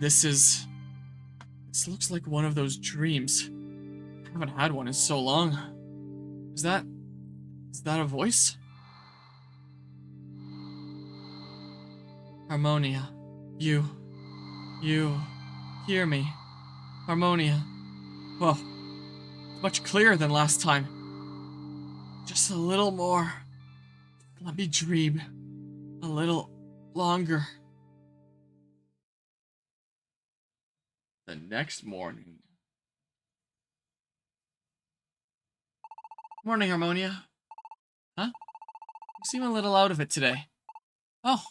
This looks like one of those dreams. I haven't had one in so long. Is that a voice? Harmonia, you hear me? Harmonia. Well, much clearer than last time. Just a little more. Let me dream a little longer. The next morning. Morning, Harmonia. Huh? You seem a little out of it today. Oh,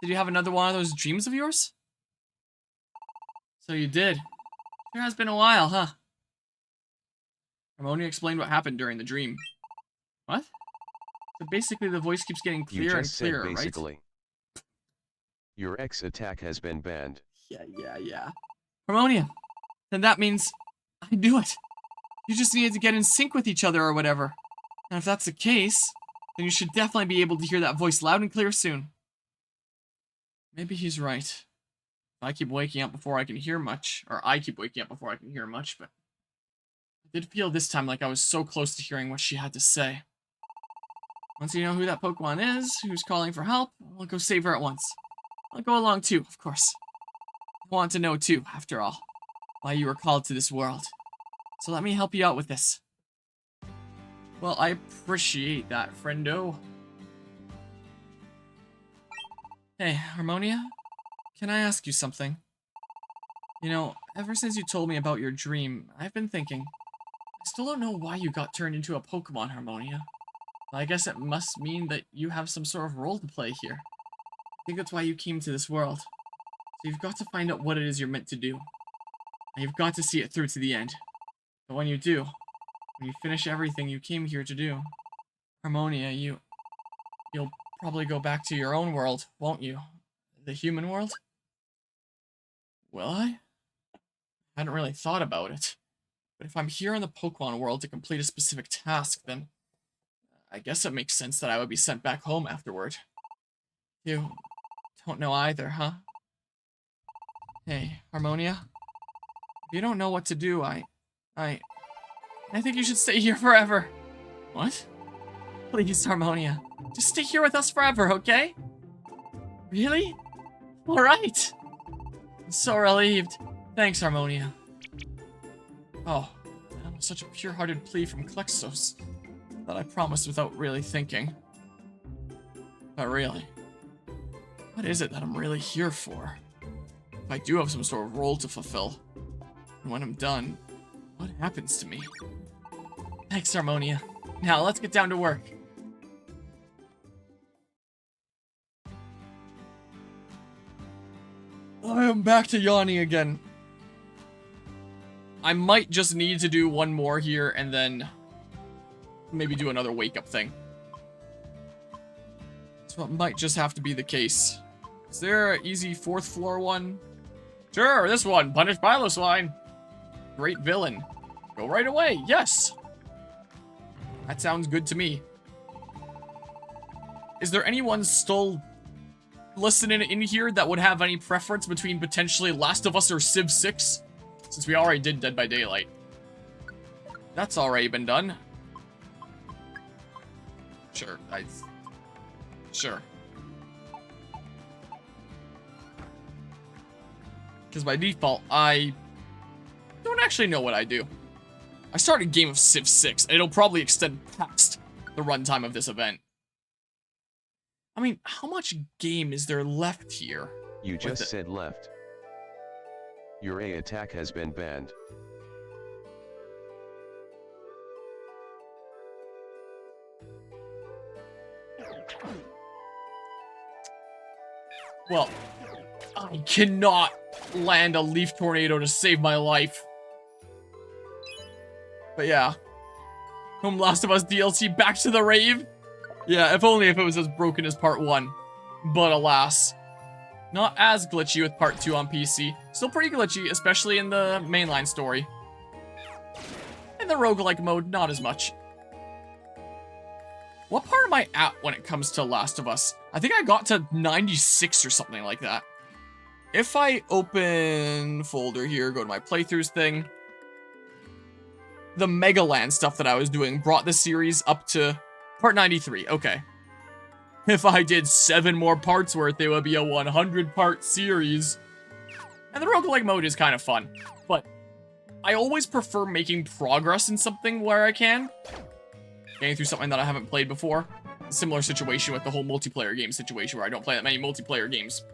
did you have another one of those dreams of yours? So you did. Sure has been a while, huh? Harmonia explained what happened during the dream. What? So basically the voice keeps getting clearer and clearer, right? Basically. Your X attack has been banned. Yeah. Harmonia, then that means I knew it. You just needed to get in sync with each other or whatever. And if that's the case, then you should definitely be able to hear that voice loud and clear soon. Maybe he's right. I keep waking up before I can hear much, or I keep waking up before I can hear much, but I did feel this time like I was so close to hearing what she had to say. Once you know who that Pokemon is, who's calling for help, I'll go save her at once. I'll go along too, of course. I want to know too, after all, why you were called to this world. So let me help you out with this. Well, I appreciate that, friendo. Hey, Harmonia? Can I ask you something? You know, ever since you told me about your dream, I've been thinking. I still don't know why you got turned into a Pokemon, Harmonia. Well, I guess it must mean that you have some sort of role to play here. I think that's why you came to this world. So you've got to find out what it is you're meant to do. And you've got to see it through to the end. But when you do, when you finish everything you came here to do, Harmonia, you'll probably go back to your own world, won't you? The human world? Will I? I hadn't really thought about it. But if I'm here in the Pokemon world to complete a specific task, then I guess it makes sense that I would be sent back home afterward. You don't know either, huh? Hey, Harmonia? If you don't know what to do, I think you should stay here forever. What? Please, Harmonia. Just stay here with us forever, okay? Really? Alright. I'm so relieved. Thanks, Harmonia. Oh, that was such a pure-hearted plea from Klexos that I promised without really thinking. But really, what is it that I'm really here for? If I do have some sort of role to fulfill, and when I'm done, what happens to me? Thanks, Harmonia. Now, let's get down to work. I am back to yawning again. I might just need to do one more here and then maybe do another wake-up thing. So it might just have to be the case. Is there an easy 4th floor one? Sure, this one. Punish Piloswine. Great villain. Go right away. Yes. That sounds good to me. Is there anyone still listening in here that would have any preference between potentially Last of Us or Civ 6? Since we already did Dead by Daylight. That's already been done. Sure, sure. Because by default, I don't actually know what I do. I started a game of Civ 6, and it'll probably extend past the runtime of this event. I mean, how much game is there left here? You just said left. Your A attack has been banned. Well, I cannot land a leaf tornado to save my life. But yeah. Home Last of Us DLC back to the rave? Yeah, if only if it was as broken as part 1. But alas. Not as glitchy with part 2 on PC. Still pretty glitchy, especially in the mainline story. In the roguelike mode, not as much. What part am I at when it comes to Last of Us? I think I got to 96 or something like that. if I open folder here, go to my playthroughs thing, the Megaland stuff that I was doing brought the series up to part 93. Okay. If I did 7 more parts worth, it would be a 100-part series. And the roguelike mode is kind of fun, but I always prefer making progress in something where I can. Getting through something that I haven't played before. A similar situation with the whole multiplayer game situation where I don't play that many multiplayer games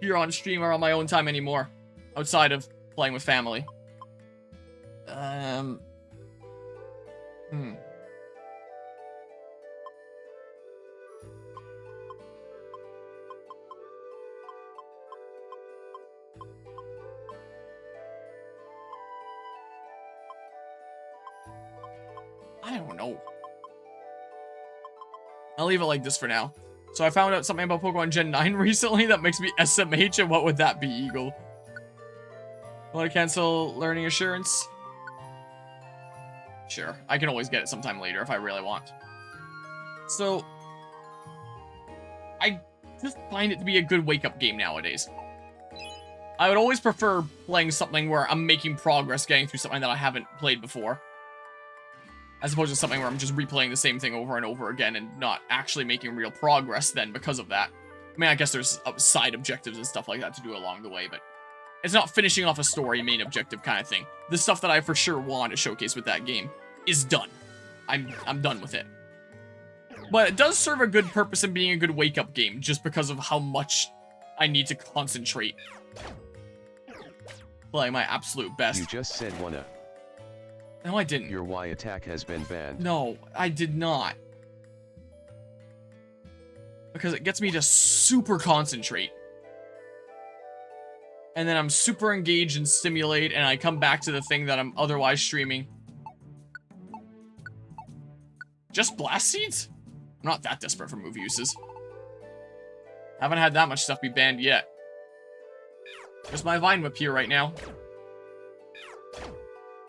here on stream or on my own time anymore, outside of playing with family. I don't know. I'll leave it like this for now. So I found out something about Pokemon Gen 9 recently that makes me SMH, and what would that be, Eagle? Want to cancel learning assurance? Sure, I can always get it sometime later if I really want. So, I just find it to be a good wake-up game nowadays. I would always prefer playing something where I'm making progress getting through something that I haven't played before, as opposed to something where I'm just replaying the same thing over and over again and not actually making real progress then because of that. I mean, I guess there's side objectives and stuff like that to do along the way, but it's not finishing off a story main objective kind of thing. The stuff that I for sure want to showcase with that game is done. I'm done with it. But it does serve a good purpose in being a good wake-up game, just because of how much I need to concentrate. Playing my absolute best. You just said wanna. No, I didn't. Your Y attack has been banned. No, I did not. Because it gets me to super concentrate. And then I'm super engaged and stimulate, and I come back to the thing that I'm otherwise streaming. Just blast seeds? I'm not that desperate for move uses. Haven't had that much stuff be banned yet. There's my Vine Whip here right now.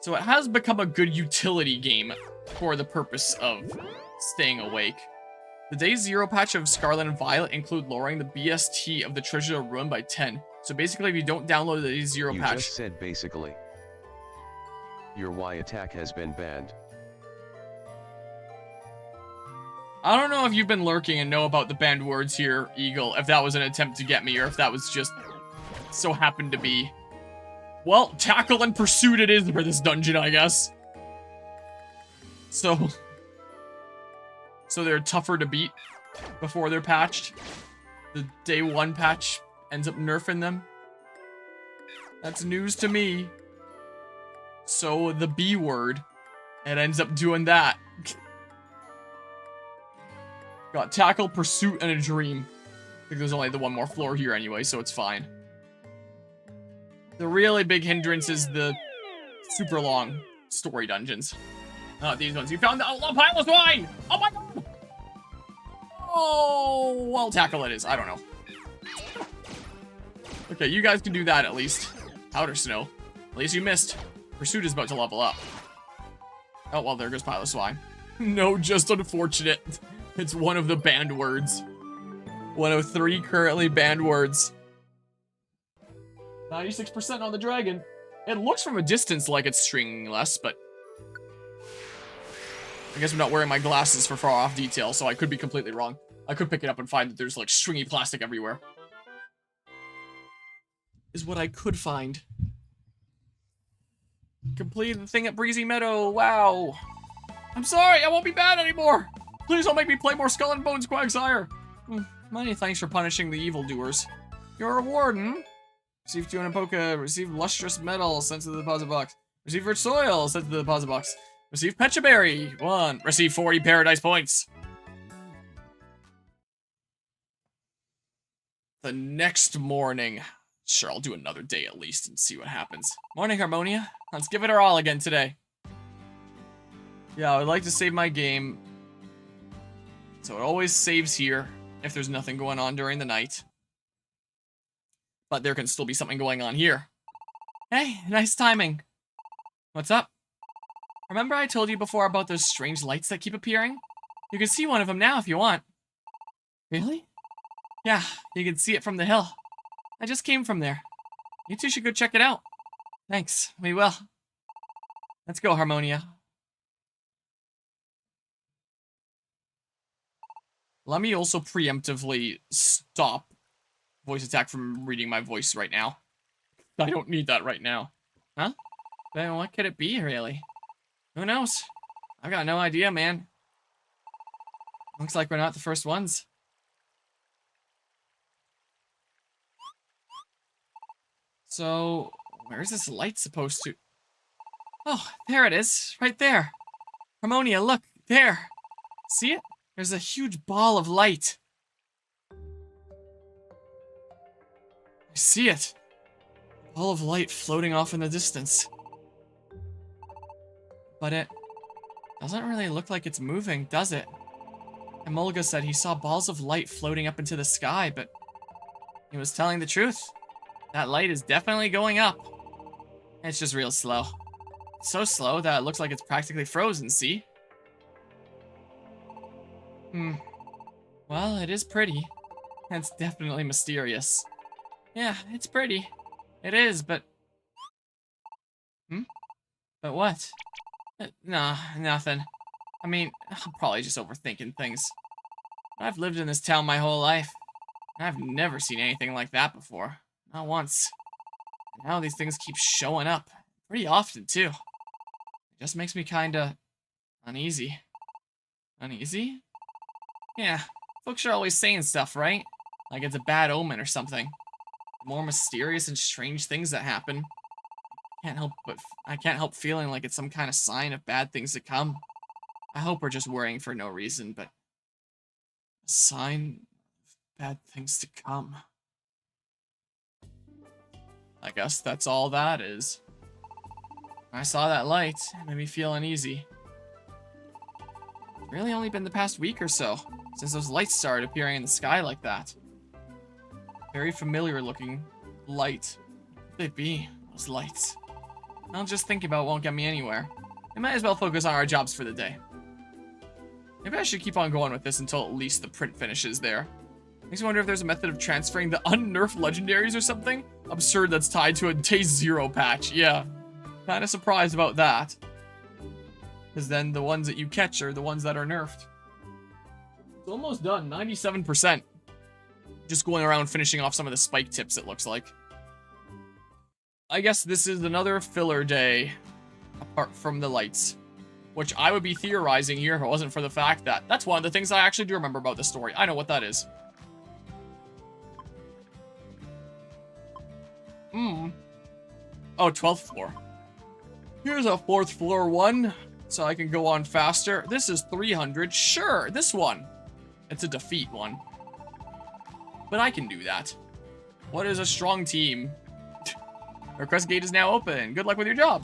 So it has become a good utility game for the purpose of staying awake. The Day Zero patch of Scarlet and Violet include lowering the BST of the Treasure of Ruin by 10. So basically, if you don't download the Day Zero patch... You just said basically. Your Y attack has been banned. I don't know if you've been lurking and know about the banned words here, Eagle, if that was an attempt to get me, or if that was just so happened to be. Well, Tackle and Pursuit it is for this dungeon, I guess. So they're tougher to beat before they're patched. The Day 1 patch ends up nerfing them. That's news to me. So the B word, it ends up doing that. Got Tackle, Pursuit, and a Dream. I think there's only the one more floor here anyway, so it's fine. The really big hindrance is the super long story dungeons. Not these ones. You found the Outlaw Pile of Swine! Oh my god! Oh, well, Tackle it is. I don't know. Okay, you guys can do that at least. Powder Snow. At least you missed. Pursuit is about to level up. Oh, well, there goes Pile of Swine. No, just unfortunate. It's one of the banned words. One of 3 currently banned words. 96% on the dragon. It looks from a distance like it's stringing less, but I guess I'm not wearing my glasses for far off detail, so I could be completely wrong. I could pick it up and find that there's like stringy plastic everywhere. Is what I could find. Completed the thing at Breezy Meadow. Wow. I'm sorry, I won't be bad anymore. Please don't make me play more Skull and Bones, Quagsire. Many thanks for punishing the evildoers. Your reward, Receive 200 Poke. Receive Lustrous Metal sent to the deposit box. Receive Rich Soil sent to the deposit box. Receive Pecha Berry. 1. Receive 40 Paradise Points. The next morning. Sure, I'll do another day at least and see what happens. Morning, Harmonia. Let's give it our all again today. Yeah, I would like to save my game. So it always saves here if there's nothing going on during the night. But there can still be something going on here. Hey, nice timing. What's up? Remember I told you before about those strange lights that keep appearing? You can see one of them now if you want. Really? Yeah, you can see it from the hill. I just came from there. You two should go check it out. Thanks, we will. Let's go, Harmonia. Let me also preemptively stop voice attack from reading my voice right now. I don't need that right now. Huh? Then what could it be, really? Who knows? I've got no idea, man. Looks like we're not the first ones. So, where's this light supposed to... Oh, there it is. Right there. Harmonia, look. There. See it? There's a huge ball of light. I see it. Ball of light floating off in the distance. But it doesn't really look like it's moving, does it? Emolga said he saw balls of light floating up into the sky, but he was telling the truth. That light is definitely going up. It's just real slow. So slow that it looks like it's practically frozen, see? Well, it is pretty. It's definitely mysterious. Yeah, it's pretty. It is, but... But what? Nah, nothing. I mean, I'm probably just overthinking things. I've lived in this town my whole life. And I've never seen anything like that before. Not once. And now these things keep showing up. Pretty often, too. It just makes me kinda... uneasy. Uneasy? Yeah, folks are always saying stuff, right? Like it's a bad omen or something. More mysterious and strange things that happen. I can't help feeling like it's some kind of sign of bad things to come. I hope we're just worrying for no reason, but... a sign of bad things to come. I guess that's all that is. When I saw that light, it made me feel uneasy. It's really only been the past week or so, since those lights started appearing in the sky like that. Very familiar looking light. What could they be, those lights? I'll just think about it won't get me anywhere. We might as well focus on our jobs for the day. Maybe I should keep on going with this until at least the print finishes there. Makes me wonder if there's a method of transferring the unnerfed legendaries or something absurd that's tied to a day 0 patch. Yeah, kind of surprised about that. Because then the ones that you catch are the ones that are nerfed. It's almost done, 97%. Just going around finishing off some of the spike tips, it looks like. I guess this is another filler day, apart from the lights. Which I would be theorizing here if it wasn't for the fact that that's one of the things I actually do remember about this story. I know what that is. Oh, 12th floor. Here's a 4th floor one, so I can go on faster. This is 300. Sure, this one. It's a defeat one. But I can do that. What is a strong team? Request gate is now open. Good luck with your job.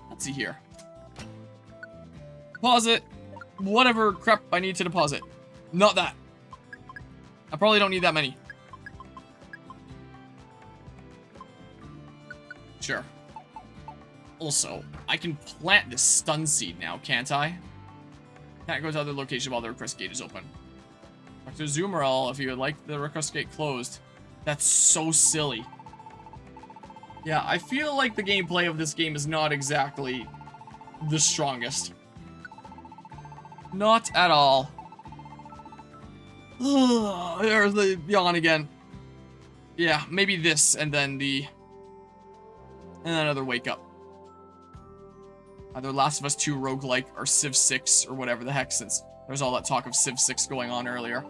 Let's see here. Deposit whatever crap I need to deposit. Not that. I probably don't need that many. Sure. Also, I can plant this stun seed now, can't I? Can't go to other location while the request gate is open. Talk to Zoomerall if you would like the request gate closed. That's so silly. Yeah, I feel like the gameplay of this game is not exactly the strongest. Not at all. There's the yawn again. Yeah, maybe this and then another wake up. Either Last of Us 2 roguelike or Civ 6 or whatever the heck, since there's all that talk of Civ 6 going on earlier.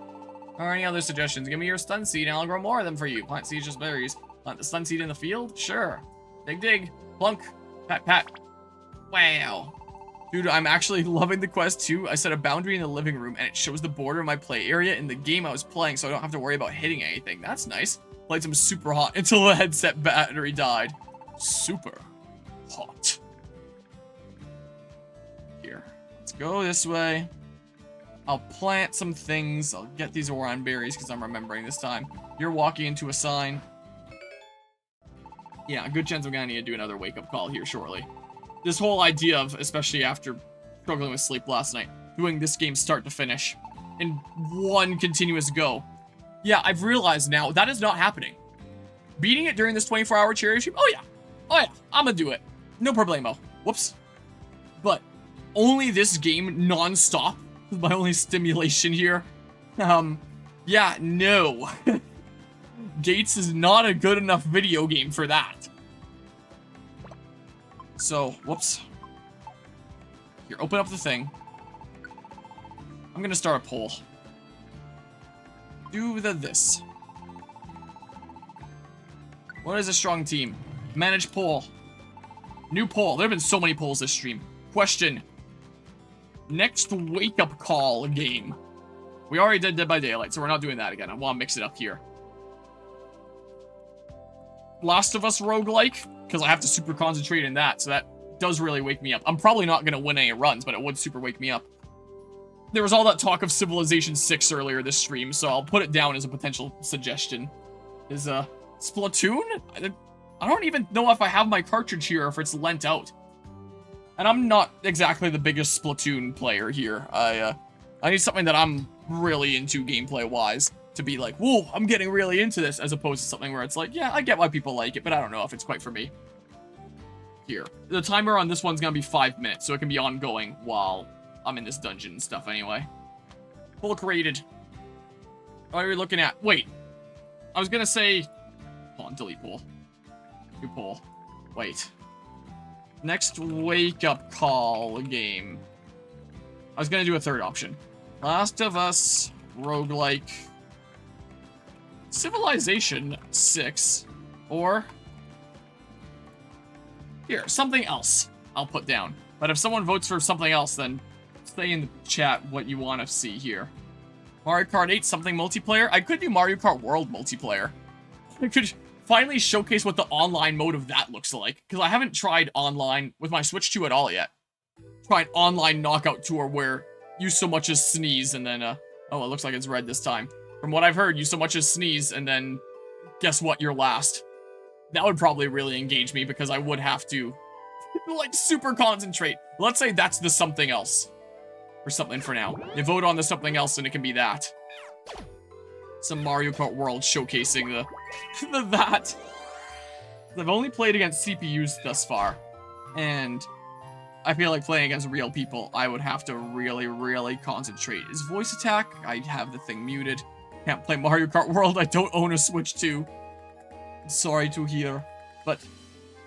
Or any other suggestions? Give me your stun seed and I'll grow more of them for you. Plant seeds, just berries. Plant the stun seed in the field? Sure. Dig, dig. Plunk. Pat, pat. Wow. Dude, I'm actually loving the quest too. I set a boundary in the living room and it shows the border of my play area in the game I was playing, so I don't have to worry about hitting anything. That's nice. Played some super hot until the headset battery died. Super hot. Here. Let's go this way. I'll plant some things. I'll get these Oran berries because I'm remembering this time. You're walking into a sign. Yeah, a good chance I'm gonna need to do another wake-up call here shortly. This whole idea of, especially after struggling with sleep last night, doing this game start to finish in one continuous go. Yeah, I've realized now that is not happening. beating it during this 24-hour charity stream? Oh yeah, I'm gonna do it. No problemo. Whoops. But only this game non-stop is my only stimulation here. Yeah, no. Gates is not a good enough video game for that. So, whoops. Here, open up the thing. I'm gonna start a poll. Do this. What is a strong team? Manage poll. New poll. There have been so many polls this stream. Question. Next wake-up call game. We already did Dead by Daylight, so we're not doing that again. I want to mix it up here. Last of Us roguelike, because I have to super concentrate in that, so that does really wake me up. I'm probably not going to win any runs, but it would super wake me up. There was all that talk of Civilization 6 earlier this stream, so I'll put it down as a potential suggestion. Is, Splatoon? I don't even know if I have my cartridge here or if it's lent out. And I'm not exactly the biggest Splatoon player here. I need something that I'm really into gameplay-wise to be like, whoa, I'm getting really into this, as opposed to something where it's like, yeah, I get why people like it, but I don't know if it's quite for me. Here. The timer on this one's gonna be 5 minutes, so it can be ongoing while I'm in this dungeon and stuff anyway. Poll created. What are we looking at? Wait. I was gonna say... Hold on, delete poll. New poll. Wait. Next wake-up call game. I was gonna do a third option. Last of Us, roguelike, Civilization 6, or... Here, something else I'll put down. But if someone votes for something else, then say in the chat what you want to see here. Mario Kart 8, something multiplayer? I could do Mario Kart World multiplayer. I could finally showcase what the online mode of that looks like. Because I haven't tried online with my Switch 2 at all yet. Tried online knockout tour where you so much as sneeze and then, oh, it looks like it's red this time. From what I've heard, you so much as sneeze and then guess what, you're last. That would probably really engage me because I would have to, like, super concentrate. Let's say that's the something else. Or something for now. You vote on the something else and it can be that. Some Mario Kart World showcasing the that. I've only played against CPUs thus far. And I feel like playing against real people, I would have to really, really concentrate. Is voice attack? I have the thing muted. Can't play Mario Kart World. I don't own a Switch 2. Sorry to hear, but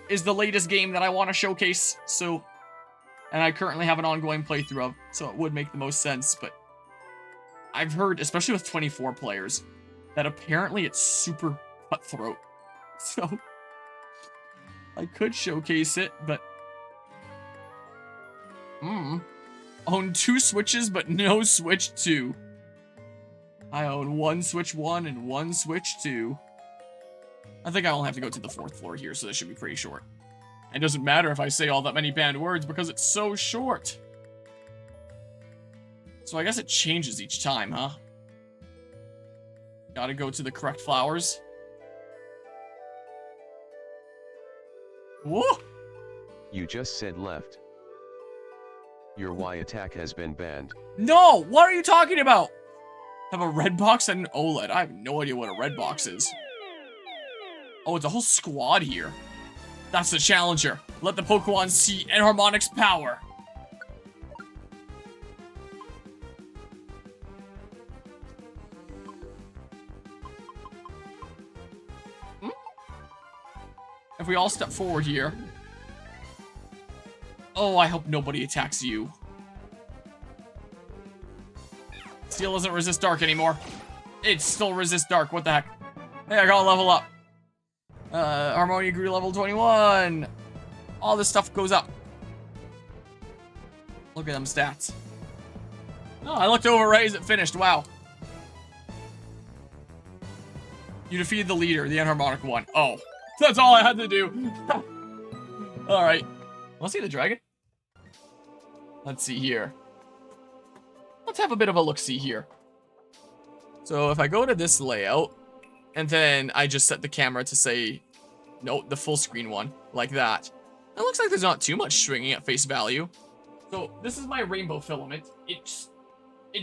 is the latest game that I want to showcase, so, and I currently have an ongoing playthrough of, so it would make the most sense, but I've heard, especially with 24 players, that apparently it's super cutthroat, so I could showcase it, but, own 2 Switches, but no Switch 2. I own 1 Switch 1 and 1 Switch 2. I think I only have to go to the 4th floor here, so this should be pretty short. It doesn't matter if I say all that many banned words because it's so short. So I guess it changes each time, huh? Gotta go to the correct flowers. Whoa! You just said left. Your Y attack has been banned. No! What are you talking about? Have a red box and an OLED. I have no idea what a red box is. Oh, it's a whole squad here. That's the challenger. Let the Pokemon see Enharmonic's power. If we all step forward here. Oh, I hope nobody attacks you. Steel doesn't resist dark anymore. It still resists dark. What the heck? Hey, I gotta level up. Harmonia grew level 21. All this stuff goes up. Look at them stats. Oh, I looked over right as it finished. Wow. You defeated the leader, the Enharmonic one. Oh, that's all I had to do. All right. Wanna see the dragon? Let's see here. Let's have a bit of a look-see here. So if I go to this layout, and then I just set the camera to say, no, the full screen one, like that. It looks like there's not too much stringing at face value. So this is my rainbow filament. It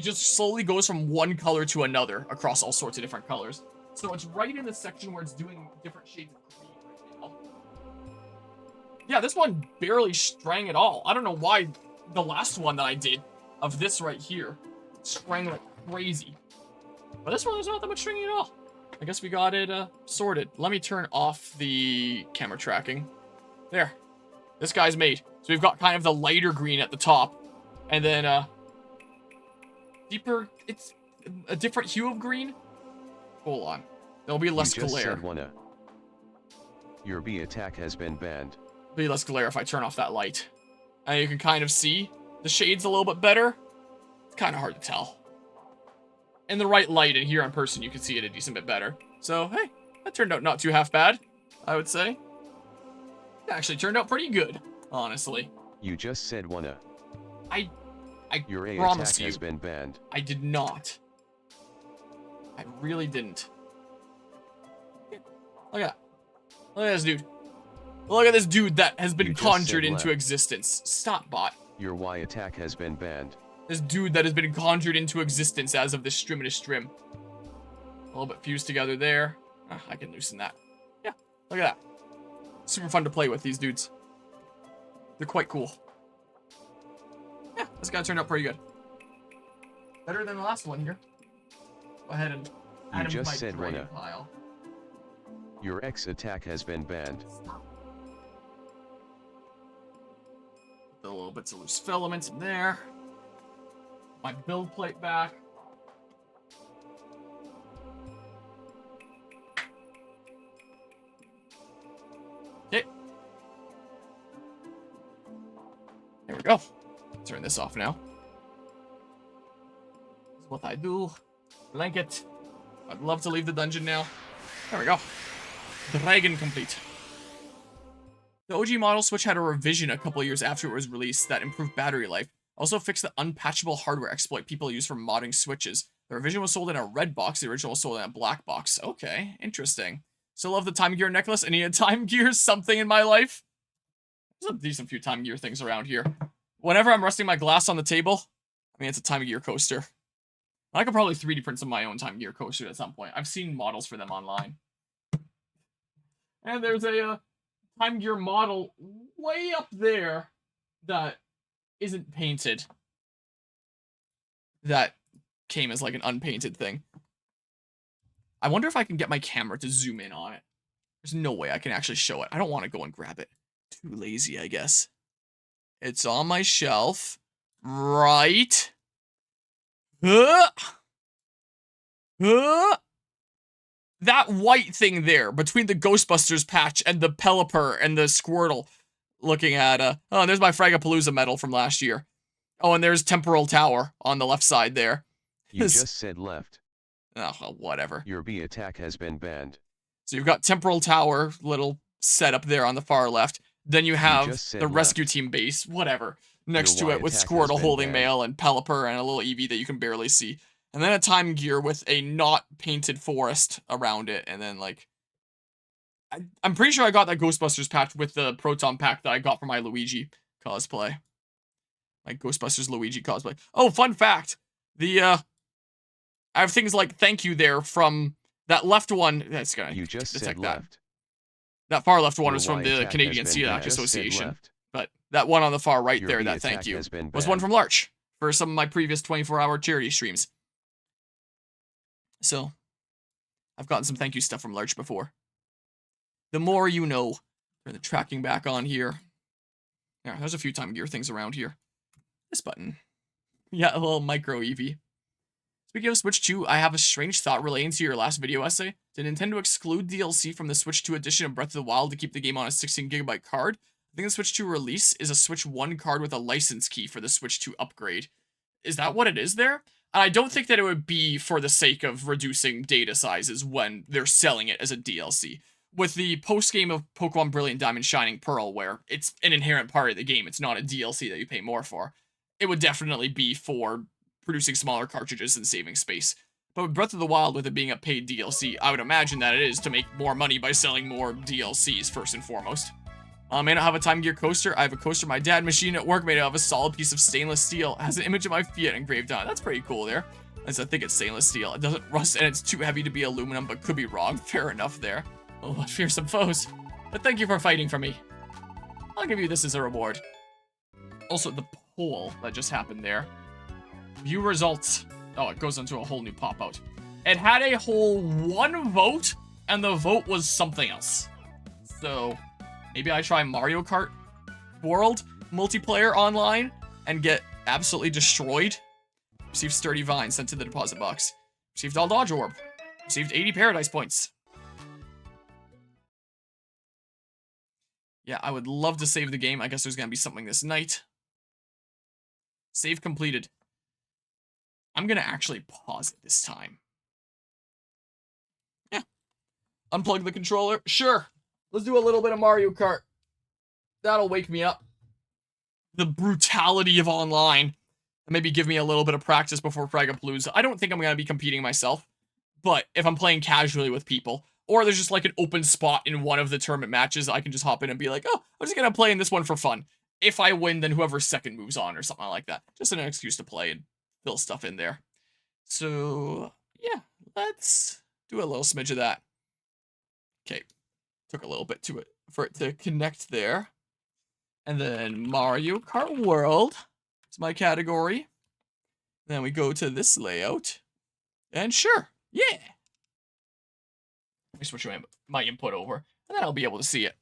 just slowly goes from one color to another across all sorts of different colors. So it's right in the section where it's doing different shades of green right now. Yeah, this one barely sprang at all. I don't know why the last one that I did of this right here sprang like crazy. But this one, there's not that much stringing at all. I guess we got it sorted. Let me turn off the camera tracking. There. This guy's made. So we've got kind of the lighter green at the top. And then deeper, it's a different hue of green. Hold on. There'll be less glare. Said wanna. Your B attack has been banned. There'll be less glare if I turn off that light. And you can kind of see the shades a little bit better. It's kind of hard to tell. In the right light and here in person, you can see it a decent bit better. So, hey, that turned out not too half bad, I would say. It actually turned out pretty good, honestly. You just said wanna. I Your A promise attack you, has been banned. I did not. I really didn't. Look at that. Look at this dude. Look at this dude that has been conjured into existence. Stop, bot. Your Y attack has been banned. This dude that has been conjured into existence as of this stream and this stream. A little bit fused together there. I can loosen that. Yeah, look at that. Super fun to play with, these dudes. They're quite cool. Yeah, this guy turned out pretty good. Better than the last one here. Go ahead and add him to my said grading Rena. pile. Your X attack has been banned. Stop. Put a little bits of loose filaments in there. My build plate back. Okay. There we go. Turn this off now. This is what I do. Blanket. I'd love to leave the dungeon now. There we go. Dragon complete. The OG model Switch had a revision a couple years after it was released that improved battery life. Also fixed the unpatchable hardware exploit people use for modding Switches. The revision was sold in a red box, the original was sold in a black box. Okay, interesting. Still love the Time Gear necklace. I need a Time Gear something in my life. There's a decent few Time Gear things around here. Whenever I'm resting my glass on the table, I mean, it's a Time Gear coaster. I could probably 3D print some of my own Time Gear coaster at some point. I've seen models for them online. And there's a Time Gear model way up there that isn't painted. That came as like an unpainted thing. I wonder if I can get my camera to zoom in on it. There's no way I can actually show it. I don't want to go and grab it. Too lazy, I guess. It's on my shelf. Right. That white thing there, between the Ghostbusters patch and the Pelipper and the Squirtle, looking at, oh, there's my Fragapalooza medal from last year. Oh, and there's Temporal Tower on the left side there. You just said left. Oh, well, whatever. Your B attack has been banned. So you've got Temporal Tower, little setup there on the far left. Then you have the rescue team base, whatever, next to it with Squirtle holding mail and Pelipper and a little Eevee that you can barely see. And then a Time Gear with a not painted forest around it. And then, like, I'm pretty sure I got that Ghostbusters patch with the Proton pack that I got for my Luigi cosplay. My Ghostbusters Luigi cosplay. Oh, fun fact. I have things like thank you there from that left one. That's gonna You just said that. left. That far left one was from the Canadian Celiac Association. But that one on the far right there, that thank you, was one from Larch for some of my previous 24-hour charity streams. So, I've gotten some thank you stuff from Larch before. The more you know. Turn the tracking back on here. Yeah, there's a few Time Gear things around here. This button. Yeah, a little micro Eevee. Speaking of Switch 2, I have a strange thought relating to your last video essay. Did Nintendo exclude DLC from the Switch 2 edition of Breath of the Wild to keep the game on a 16GB card? I think the Switch 2 release is a Switch 1 card with a license key for the Switch 2 upgrade. Is that what it is there? I don't think that it would be for the sake of reducing data sizes when they're selling it as a DLC. With the post-game of Pokemon Brilliant Diamond Shining Pearl, where it's an inherent part of the game, it's not a DLC that you pay more for, it would definitely be for producing smaller cartridges and saving space. But with Breath of the Wild, with it being a paid DLC, I would imagine that it is to make more money by selling more DLCs, first and foremost. I may not have a Time Gear coaster. I have a coaster my dad machined at work made out of a solid piece of stainless steel. It has an image of my Fiat engraved on it. That's pretty cool there. As I think it's stainless steel. It doesn't rust and it's too heavy to be aluminum, but could be wrong. Fair enough there. Oh, what fearsome foes. But thank you for fighting for me. I'll give you this as a reward. Also, the poll that just happened there. View results. Oh, it goes into a whole new pop-out. It had a whole 1 vote, and the vote was something else. So, maybe I try Mario Kart World multiplayer online and get absolutely destroyed. Received sturdy vine sent to the deposit box. Received all dodge orb. Received 80 paradise points. Yeah, I would love to save the game. I guess there's gonna be something this night. Save completed. I'm gonna actually pause it this time. Yeah. Unplug the controller. Sure. Let's do a little bit of Mario Kart. That'll wake me up. The brutality of online. And maybe give me a little bit of practice before Fragapalooza. I don't think I'm going to be competing myself. But if I'm playing casually with people, or there's just like an open spot in one of the tournament matches, I can just hop in and be like, oh, I'm just going to play in this one for fun. If I win, then whoever's second moves on or something like that. Just an excuse to play and fill stuff in there. So, yeah, let's do a little smidge of that. Okay, took a little bit for it to connect there. And then Mario Kart World is my category. Then we go to this layout. And sure, yeah. Let me switch my input over, and then I'll be able to see it.